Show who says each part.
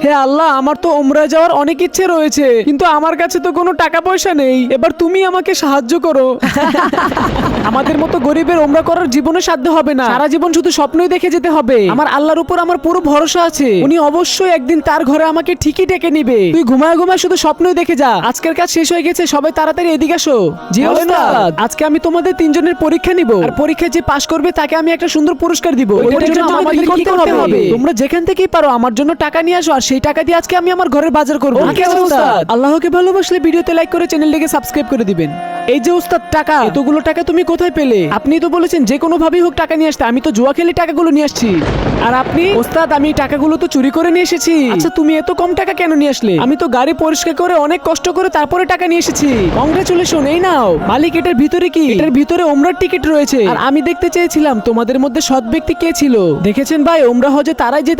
Speaker 1: হে আল্লাহ, আমার তো উমরা যাওয়ার অনেক ইচ্ছে রয়েছে, কিন্তু আমার কাছে তো কোনো টাকা পয়সা নেই। এবার তুমি আমাকে সাহায্য করো। আমাদের মতো গরিবের উমরা করার জীবনে সাধ্য হবে না, সারা জীবন শুধু স্বপ্নই দেখে যেতে হবে। আমার আল্লাহর উপর আমার পুরো ভরসা আছে, উনি অবশ্যই একদিন তার ঘরে আমাকে ঠিকই ডেকে নিবে। তুই ঘুমায় ঘুমায় শুধু স্বপ্নই দেখে যা। আজকের কাজ শেষ হয়ে গেছে, সবাই তাড়াতাড়ি এদিকে আসো। জি ওস্তাদ, আজকে আমি তোমাদের তিনজনের পরীক্ষা নিব, আর পরীক্ষায় যে পাশ করবে তাকে আমি একটা সুন্দর পুরস্কার দিব। ওইটার জন্য আমাদের কি করতে হবে? তোমরা যেখান থেকেই পারো আমার জন্য টাকা নিয়ে আসো, আর সেই টাকা দিয়ে আজকে আমি আমার ঘরের বাজার করব।
Speaker 2: ওকে ওস্তাদ।
Speaker 1: আল্লাহকে ভালোবাসলে ভিডিওতে লাইক করে চ্যানেলটিকে সাবস্ক্রাইব করে দিবেন। এই যে ওস্তাদ টাকা, এতগুলো টাকা তুমি কোথায় পেলে? আপনি তো বলেছেন যে কোনো ভাবেই হোক টাকা নিয়ে আসতে, আমি তো জুয়া খেলে টাকাগুলো নিয়ে আসছি। আর আপনি? ওস্তাদ, আমি টাকাগুলো তো চুরি করে নিয়ে এসেছি। আচ্ছা, তুমি এত কম টাকা কেন নিয়ে আসলে? আমি তো গাড়ি পরিষ্কার করে অনেক কষ্ট করে তারপরে টাকা নিয়ে এসেছি। কংগ্রাচুলেশন, এই নাও। মালিক, এটার ভিতরে কি? এটার ভিতরে ওমরার টিকিট রয়েছে। আর আমি দেখতে চেয়েছিলাম তোমাদের মধ্যে সৎ ব্যক্তি কে ছিল। দেখেছেন ভাই, ওমরা হজে তারাই যেতে